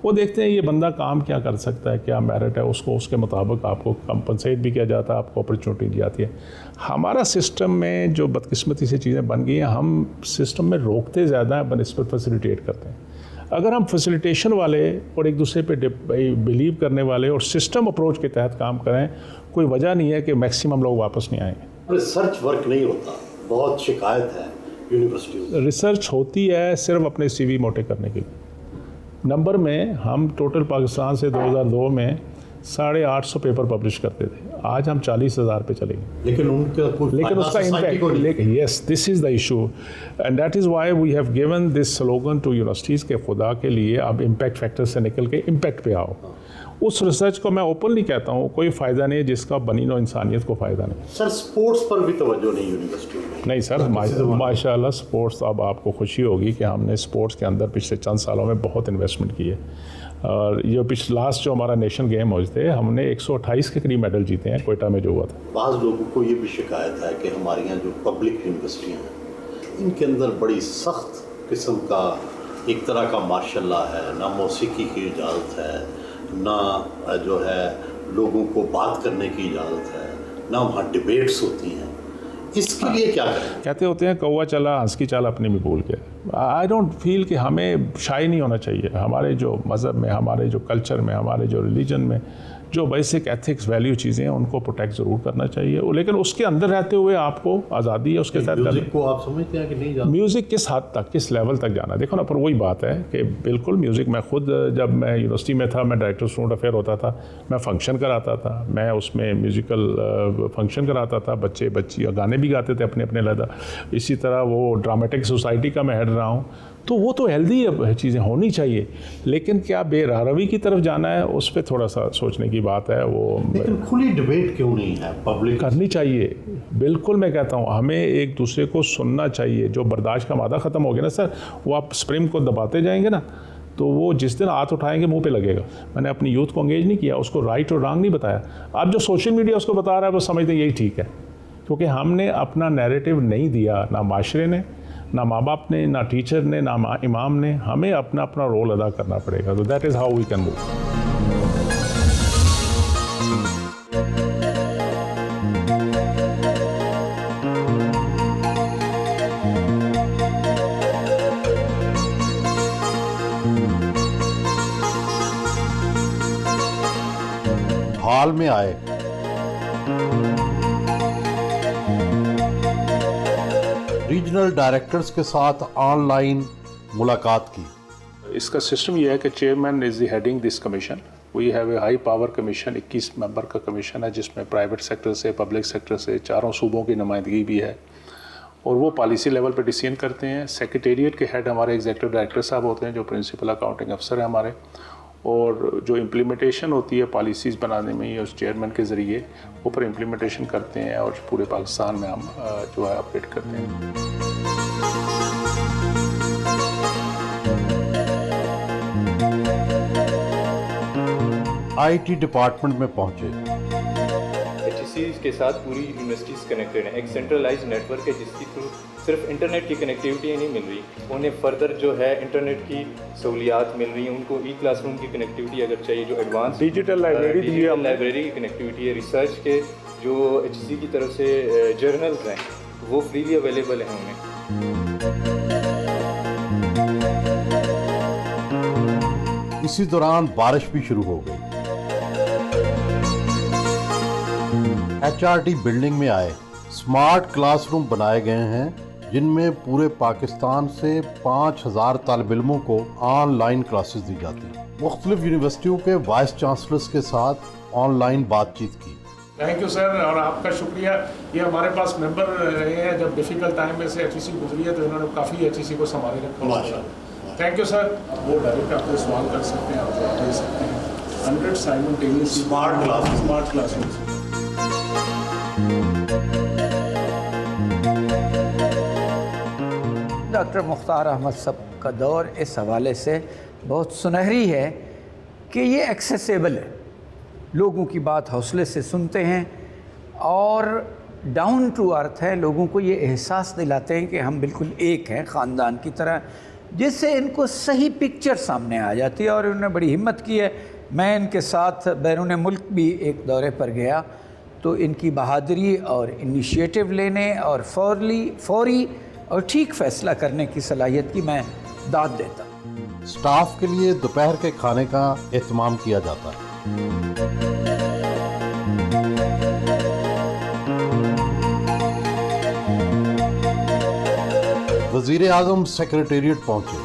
वो देखते हैं ये बंदा काम क्या कर सकता है, क्या मेरिट है, उसको उसके मुताबिक आपको कंपनसेट भी किया जाता है, आपको अपॉर्चुनिटी दी जाती है। हमारा सिस्टम में जो बदकिस्मती से चीज़ें बन गई हैं, हम सिस्टम में रोकते ज़्यादा हैं, बनस्बत फैसिलिटेट करते हैं। अगर हम फैसिलिटेशन वाले और एक दूसरे पे बिलीव करने वाले और सिस्टम अप्रोच के तहत काम करें, कोई वजह नहीं है कि मैक्सिमम लोग वापस नहीं आएंगे। रिसर्च वर्क नहीं होता, बहुत शिकायत है यूनिवर्सिटी। रिसर्च होती है सिर्फ अपने CV मोटे करने के लिए। नंबर में हम टोटल पाकिस्तान से 2002 में 850 पेपर पब्लिश करते थे, आज हम 40,000 पे चले गए। लेकिन उसका impact, yes, this is the issue and that is why we have given this slogan to universities के खुदा के लिए अब इम्पैक्ट फैक्टर से निकल के इम्पैक्ट पे आओ। उस रिसर्च को मैं ओपनली कहता हूँ, कोई फ़ायदा नहीं है जिसका बनी नो इंसानियत को फ़ायदा नहीं। सर स्पोर्ट्स पर भी तवज्जो नहीं यूनिवर्सिटी में? नहीं सर, माशाल्लाह स्पोर्ट्स, अब आपको खुशी होगी कि हमने स्पोर्ट्स के अंदर पिछले चंद सालों में बहुत इन्वेस्टमेंट की है। और ये लास्ट जो हमारा नेशनल गेम हुए थे, हमने 128 के करीब मेडल जीते हैं कोयटा में जो हुआ था। बाज़ लोगों को ये भी शिकायत है कि हमारे यहाँ जो पब्लिक यूनिवर्सिटियाँ हैं, इनके अंदर बड़ी सख्त किस्म का एक तरह का मार्शल लॉ है, ना मौसीकी की इजाज़त है, ना जो है लोगों को बात करने की इजाज़त है, ना वहाँ डिबेट्स होती हैं। इसके लिए क्या करें? कहते होते हैं कौवा चला हंस की चाल अपनी भी भूल के। आई डोंट फील कि हमें शाई नहीं होना चाहिए। हमारे जो मज़हब में, हमारे जो कल्चर में, हमारे जो रिलीजन में जो बेसिक एथिक्स वैल्यू चीज़ें हैं, उनको प्रोटेक्ट ज़रूर करना चाहिए, लेकिन उसके अंदर रहते हुए आपको आज़ादी है उसके साथ। म्यूज़िक को आप समझते हैं कि नहीं जाना? म्यूज़िक किस हद तक, किस लेवल तक जाना, देखो ना, पर वही बात है कि बिल्कुल म्यूज़िक, मैं खुद जब मैं यूनिवर्सिटी में था, मैं डायरेक्टर स्टूडेंट अफेयर होता था, मैं फंक्शन कराता था, मैं उसमें म्यूज़िकल फंक्शन कराता था, बच्चे बच्चियाँ गाने भी गाते थे अपने अपने लदा। इसी तरह वो ड्रामेटिक सोसाइटी का मैं हेड रहा हूँ, तो वो तो हेल्दी चीज़ें होनी चाहिए, लेकिन क्या बेरारवी की तरफ जाना है, उस पर थोड़ा सा सोचने की बात है। वो लेकिन खुली डिबेट क्यों नहीं है? पब्लिक करनी चाहिए, बिल्कुल मैं कहता हूँ, हमें एक दूसरे को सुनना चाहिए। जो बर्दाश्त का मादा ख़त्म हो गया ना सर, वो आप स्प्रिंग को दबाते जाएंगे ना, तो वो जिस दिन हाथ उठाएंगे मुंह पे लगेगा। मैंने अपनी यूथ को एंगेज नहीं किया, उसको राइट और रॉन्ग नहीं बताया। अब जो सोशल मीडिया उसको बता रहा है, वो समझते हैं यही ठीक है, क्योंकि हमने अपना नैरेटिव नहीं दिया, ना माशरे ने, ना माँ बाप ने, ना टीचर ने, ना इमाम ने। हमें अपना अपना रोल अदा करना पड़ेगा। तो that is how we can move. हाल में आए रीजनल डायरेक्टर्स के साथ ऑनलाइन मुलाकात की। इसका सिस्टम ये है कि chairman is the heading this commission. We have a high power commission, 21 member का कमीशन है, जिसमें प्राइवेट सेक्टर से, पब्लिक सेक्टर से, चारों सूबों की नुमाइंदगी भी है, और वो पॉलिसी लेवल पर डिसीजन करते हैं। सेक्रेटेरिएट के हेड हमारे एग्जीक्यूटिव डायरेक्टर साहब होते हैं, जो प्रिंसिपल अकाउंटिंग अफसर है हमारे, और जो इम्प्लीमेंटेशन होती है पॉलिसीज़ बनाने में, ये उस चेयरमैन के ज़रिए ऊपर इम्प्लीमेंटेशन करते हैं, और पूरे पाकिस्तान में हम जो है ऑपरेट करते हैं। IT डिपार्टमेंट में पहुंचे। HECs के साथ पूरी यूनिवर्सिटीज़ कनेक्टेड हैं। एक सेंट्रलाइज्ड नेटवर्क है जिसकी थ्रू सिर्फ इंटरनेट की कनेक्टिविटी नहीं मिल रही, उन्हें फर्दर जो है इंटरनेट की सहूलियात मिल रही हैं। उनको क्लासरूम की कनेक्टिविटी अगर चाहिए, जो एडवांस डिजिटल लाइब्रेरी की कनेक्टिविटी है, रिसर्च के जो HEC की तरफ से जर्नल्स हैं वो फ्रीली अवेलेबल हैं उन्हें। इसी दौरान बारिश भी शुरू हो गई। HRD बिल्डिंग में आए। स्मार्ट क्लासरूम बनाए गए हैं, जिनमें पूरे पाकिस्तान से 5000 तालिब इल्मों को ऑनलाइन क्लासेस दी जाती हैं। मुख्तलिफ यूनिवर्सिटियों के वाइस चांसलर्स के साथ ऑनलाइन बातचीत की। थैंक यू सर, और आपका शुक्रिया। ये हमारे पास मेंबर रहे हैं, जब डिफ़िकल्ट टाइम में से HEC गुजरी है, तो इन्होंने काफ़ी HEC को संभाले रखा। Thank you sir. वो डायरेक्ट आपको सवाल कर सकते हैं, आप जवाब दे सकते हैं। 100 simultaneous smart classes. Doctor Mukhtar Ahmed साहब का दौर इस हवाले से बहुत सुनहरी है कि ये एक्सेसिबल है, लोगों की बात हौसले से सुनते हैं और डाउन टू अर्थ है, लोगों को ये एहसास दिलाते हैं कि हम बिल्कुल एक हैं ख़ानदान की तरह, जिससे इनको सही पिक्चर सामने आ जाती है। और उन्होंने बड़ी हिम्मत की है। मैं इनके साथ बैरून मुल्क भी एक दौरे पर गया तो इनकी बहादुरी और इनिशिएटिव लेने और फौरी और ठीक फ़ैसला करने की सलाहियत की मैं दाद देता। स्टाफ के लिए दोपहर के खाने का एहतमाम किया जाता है। वज़ीर आज़म सेक्रेटेरिएट पहुंचे।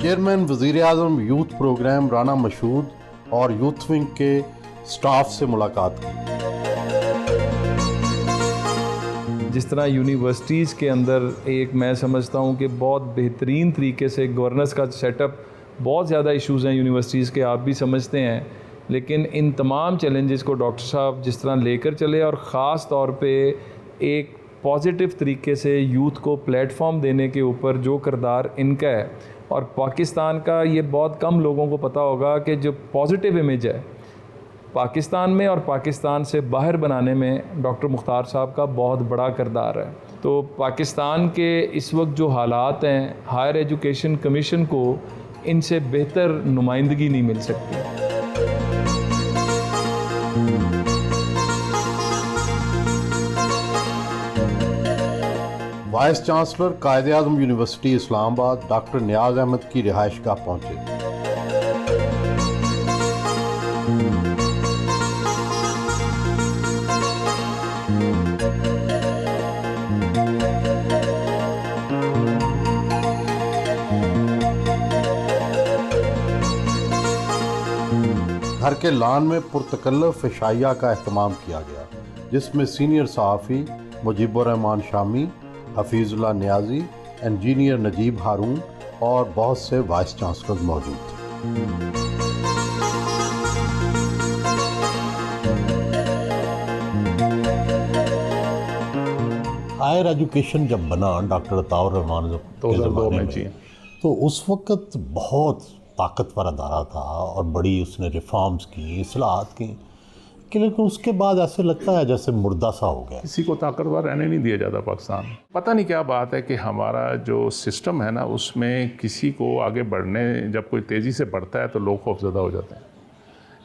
चेयरमैन वज़ीर आज़म यूथ प्रोग्राम राना मशहूद और यूथ विंग के स्टाफ से मुलाकात की। जिस तरह यूनिवर्सिटीज़ के अंदर एक मैं समझता हूँ कि बहुत बेहतरीन तरीके से गवर्नेंस का सेटअप, बहुत ज़्यादा इश्यूज़ हैं यूनिवर्सिटीज़ के, आप भी समझते हैं, लेकिन इन तमाम चैलेंजेस को डॉक्टर साहब जिस तरह लेकर चले और ख़ास तौर पे एक पॉजिटिव तरीके से यूथ को प्लेटफॉर्म देने के ऊपर जो किरदार इनका है, और पाकिस्तान का ये बहुत कम लोगों को पता होगा कि जो पॉजिटिव इमेज है पाकिस्तान में और पाकिस्तान से बाहर बनाने में डॉक्टर मुख्तार साहब का बहुत बड़ा किरदार है। तो पाकिस्तान के इस वक्त जो हालात हैं, हायर एजुकेशन कमीशन को इनसे बेहतर नुमाइंदगी नहीं मिल सकती। Vice chancellor Quaid-e-Azam university Islamabad doctor Niaz Ahmad की रिहाइशगाह पहुंचे। घर के लान में पुरतकल्लफ इशाइया का एहतमाम किया गया, जिसमें सीनियर सहाफ़ी मुजीबुर रहमान शामी, हफीजुल्लाह नियाजी, इंजीनियर नजीब हारून और बहुत से वाइस चांसलर मौजूद थे। हायर एजुकेशन जब बना डॉक्टर अताउर रहमान के ज़माने में, तो उस वक्त बहुत ताकतवर अदारा था और बड़ी उसने रिफॉर्म्स की, इस्लाहात की, लेकिन उसके बाद ऐसे लगता है जैसे मुर्दा सा हो गया। किसी को ताकतवर रहने नहीं दिया जाता पाकिस्तान। पता नहीं क्या बात है कि हमारा जो सिस्टम है ना, उसमें किसी को आगे बढ़ने, जब कोई तेज़ी से बढ़ता है तो लोग खौफज़दा हो जाते हैं।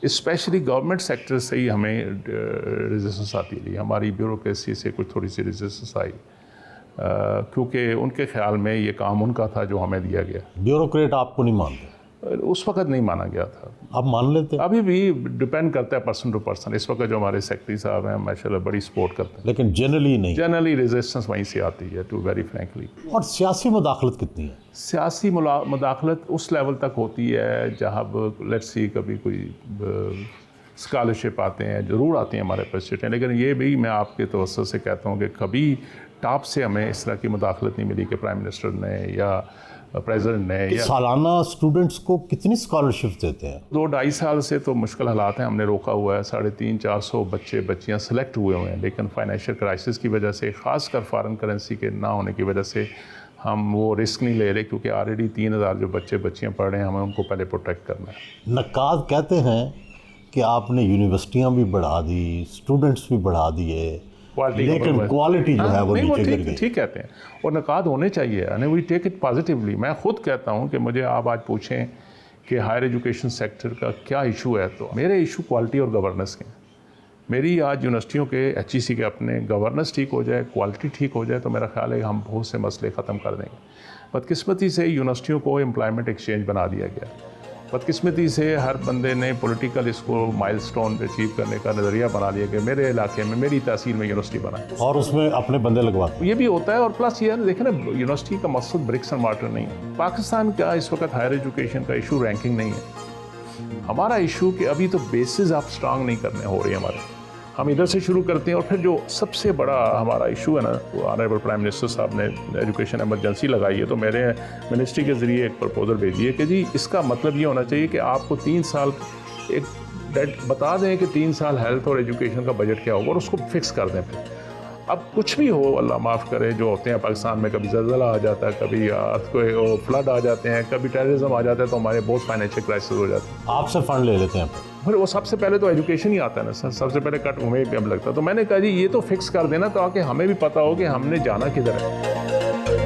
स्पेशली गवर्नमेंट सेक्टर से ही हमें रेजिस्टेंस आती रही, हमारी ब्यूरोक्रेसी से कुछ थोड़ी सी रेजिस्टेंस आई, क्योंकि उनके ख्याल में ये काम उनका था जो हमें दिया गया। ब्यूरोक्रेट आपको नहीं मानते? उस वक्त नहीं माना गया था। अब मान लेते? अभी भी डिपेंड करता है पर्सन टू पर्सन। इस वक्त जो हमारे सेक्रेटरी साहब हैं माशाल्लाह बड़ी सपोर्ट करते हैं, लेकिन जनरली नहीं। जनरली रेजिस्टेंस वहीं से आती है, टू वेरी फ्रैंकली। और सियासी मुदाखलत कितनी है? सियासी मुदाखलत उस लेवल तक होती है जहाँ लेट्स सी कभी कोई स्कॉलरशिप आते हैं, ज़रूर आती हैं हमारे प्रेसिडेंट, लेकिन ये भी मैं आपके तवज्जो से कहता हूँ कि कभी टॉप से हमें इस तरह की मुदाखलत नहीं मिली कि प्राइम मिनिस्टर ने या प्रेसिडेंट ने या सालाना स्टूडेंट्स को कितनी स्कॉलरशिप देते हैं? 2-2.5 साल से तो मुश्किल हालात हैं, हमने रोका हुआ है। 350-400 बच्चियाँ सेलेक्ट हुए हैं, लेकिन फाइनेंशियल क्राइसिस की वजह से, ख़ासकर फॉरेन करेंसी के ना होने की वजह से हम वो रिस्क नहीं ले रहे, क्योंकि ऑलरेडी 3000 जो बच्चियाँ पढ़ रहे हैं, हमें उनको पहले प्रोटेक्ट करना है। नक्काद कहते हैं कि आपने यूनिवर्सिटियाँ भी बढ़ा दी, स्टूडेंट्स भी बढ़ा दिए, लेकिन क्वालिटी जो है वो नीचे गिर गई। ठीक कहते हैं, और नकाद होने चाहिए, यानी वी टेक इट पॉजिटिवली। मैं खुद कहता हूँ कि मुझे आप आज पूछें कि हायर एजुकेशन सेक्टर का क्या इशू है, तो मेरे इशू क्वालिटी और गवर्नेंस के हैं। मेरी आज यूनिवर्सिटियों के HEC के अपने गवर्नेंस ठीक हो जाए, क्वालिटी ठीक हो जाए, तो मेरा ख्याल है हम बहुत से मसले ख़त्म कर देंगे। बदकिस्मती से यूनिवर्सिटियों को एम्प्लॉयमेंट एक्सचेंज बना दिया गया। बदकिस्मती से हर बंदे ने पॉलिटिकल इसको माइलस्टोन अचीव करने का नज़रिया बना लिया कि मेरे इलाके में, मेरी तहसील में यूनिवर्सिटी बना, और उसमें अपने बंदे लगवाते। ये भी होता है। और प्लस ये देखें ना, यूनिवर्सिटी का मकसद ब्रिक्स एंड मार्टर नहीं है। पाकिस्तान का इस वक्त हायर एजुकेशन का इशू रैंकिंग नहीं है। हमारा इशू कि अभी तो बेसिस आप स्ट्रांग नहीं करने हो रही हमारे। हम इधर से शुरू करते हैं, और फिर जो सबसे बड़ा हमारा इशू है ना, वो ऑनरेबल प्राइम मिनिस्टर साहब ने एजुकेशन एमरजेंसी लगाई है, तो मेरे मिनिस्ट्री के ज़रिए एक प्रपोजल भेजी है कि जी इसका मतलब ये होना चाहिए कि आपको 3 साल एक बता दें कि 3 साल हेल्थ और एजुकेशन का बजट क्या होगा, और उसको फिक्स कर दें। फिर अब कुछ भी हो, अल्लाह माफ़ करे, जो होते हैं पाकिस्तान में, कभी ज़लज़ला आ जाता है, कभी कोई फ्लड आ जाते हैं, कभी टेररिज्म आ जाता है, तो हमारे बहुत फाइनेंशियल क्राइसिस हो जाते हैं। आपसे फ़ंड ले लेते हैं फिर वो सबसे पहले तो एजुकेशन ही आता है ना सर, सबसे पहले कट हमें भी अब लगता है। तो मैंने कहा जी ये तो फिक्स कर देना ताकि हमें भी पता हो कि हमने जाना किधर है।